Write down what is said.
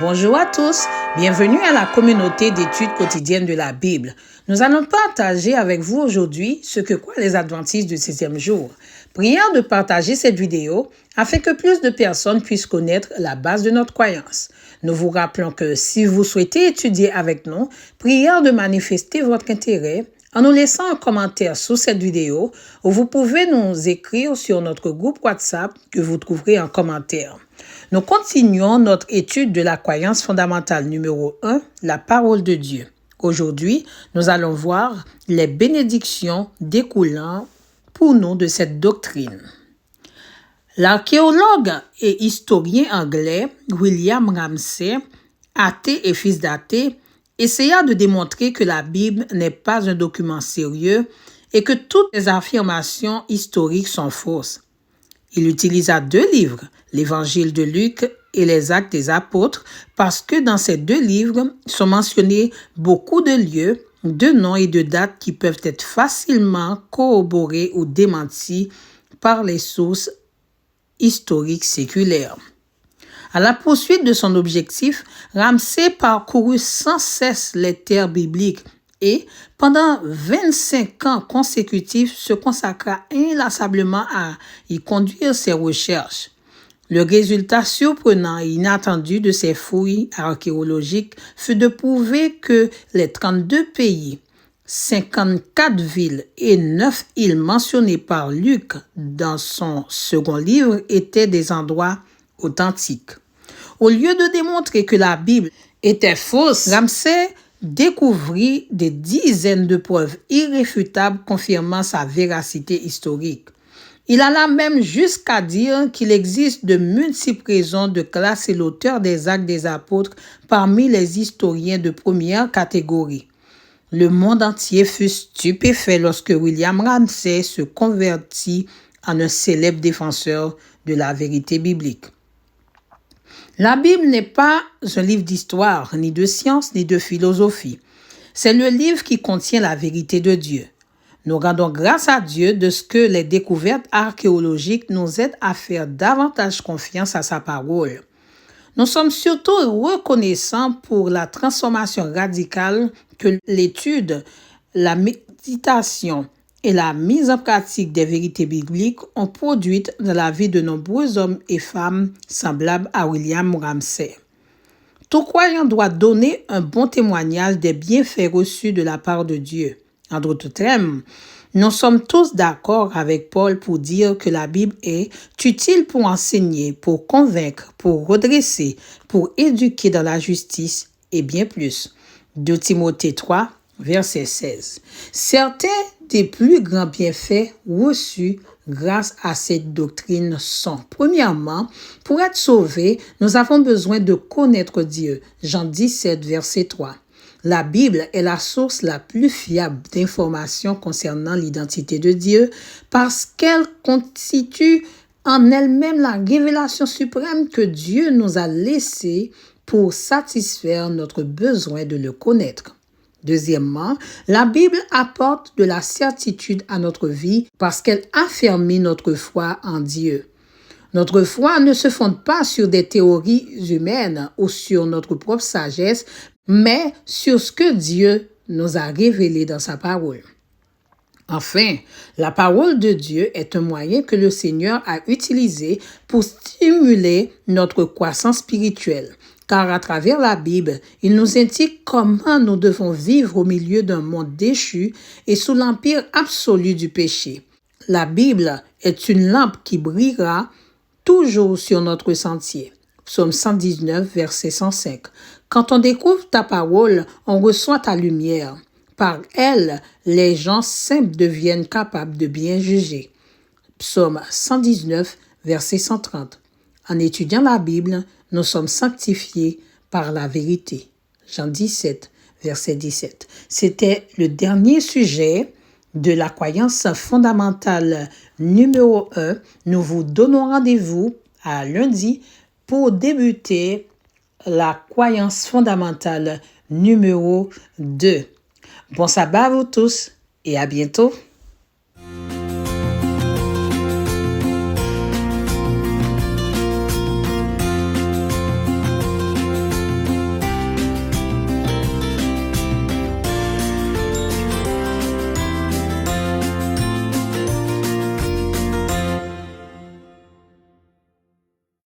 Bonjour à tous, bienvenue à la communauté d'études quotidiennes de la Bible. Nous allons partager avec vous aujourd'hui ce que croient les adventistes du 6e jour. Prions de partager cette vidéo afin que plus de personnes puissent connaître la base de notre croyance. Nous vous rappelons que si vous souhaitez étudier avec nous, prions de manifester votre intérêt en nous laissant un commentaire sous cette vidéo ou vous pouvez nous écrire sur notre groupe WhatsApp que vous trouverez en commentaire. Nous continuons notre étude de la croyance fondamentale numéro 1, la parole de Dieu. Aujourd'hui, nous allons voir les bénédictions découlant pour nous de cette doctrine. L'archéologue et historien anglais William Ramsay, athée et fils d'athée, essaya de démontrer que la Bible n'est pas un document sérieux et que toutes les affirmations historiques sont fausses. Il utilisa 2 livres, l'Évangile de Luc et les Actes des Apôtres, parce que dans ces 2 livres sont mentionnés beaucoup de lieux, de noms et de dates qui peuvent être facilement corroborés ou démentis par les sources historiques séculaires. À la poursuite de son objectif, Ramsay parcourut sans cesse les terres bibliques et, pendant 25 ans consécutifs, se consacra inlassablement à y conduire ses recherches. Le résultat surprenant et inattendu de ces fouilles archéologiques fut de prouver que les 32 pays, 54 villes et 9 îles mentionnées par Luc dans son second livre étaient des endroits authentiques. Au lieu de démontrer que la Bible était fausse, Ramsay découvrit des dizaines de preuves irréfutables confirmant sa véracité historique. Il alla même jusqu'à dire qu'il existe de multiples raisons de classer l'auteur des Actes des Apôtres parmi les historiens de première catégorie. Le monde entier fut stupéfait lorsque William Ramsay se convertit en un célèbre défenseur de la vérité biblique. La Bible n'est pas un livre d'histoire, ni de science, ni de philosophie. C'est le livre qui contient la vérité de Dieu. Nous rendons grâce à Dieu de ce que les découvertes archéologiques nous aident à faire davantage confiance à sa parole. Nous sommes surtout reconnaissants pour la transformation radicale que l'étude, la méditation et la mise en pratique des vérités bibliques ont produites dans la vie de nombreux hommes et femmes semblables à William Ramsay. Tout croyant doit donner un bon témoignage des bienfaits reçus de la part de Dieu. En d'autres termes, nous sommes tous d'accord avec Paul pour dire que la Bible est utile pour enseigner, pour convaincre, pour redresser, pour éduquer dans la justice et bien plus. 2 Timothée 3, verset 16. Certains des plus grands bienfaits reçus grâce à cette doctrine sont, premièrement, pour être sauvés, nous avons besoin de connaître Dieu. Jean 17, verset 3. La Bible est la source la plus fiable d'informations concernant l'identité de Dieu parce qu'elle constitue en elle-même la révélation suprême que Dieu nous a laissée pour satisfaire notre besoin de le connaître. Deuxièmement, la Bible apporte de la certitude à notre vie parce qu'elle affermit notre foi en Dieu. Notre foi ne se fonde pas sur des théories humaines ou sur notre propre sagesse, mais sur ce que Dieu nous a révélé dans sa parole. Enfin, la parole de Dieu est un moyen que le Seigneur a utilisé pour stimuler notre croissance spirituelle. Car à travers la Bible, il nous indique comment nous devons vivre au milieu d'un monde déchu et sous l'empire absolu du péché. La Bible est une lampe qui brillera toujours sur notre sentier. Psaume 119, verset 105. Quand on découvre ta parole, on reçoit ta lumière. Par elle, les gens simples deviennent capables de bien juger. Psaume 119, verset 130. En étudiant la Bible, nous sommes sanctifiés par la vérité. Jean 17, verset 17. C'était le dernier sujet de la croyance fondamentale numéro 1. Nous vous donnons rendez-vous à lundi pour débuter la croyance fondamentale numéro 2. Bon sabbat à vous tous et à bientôt.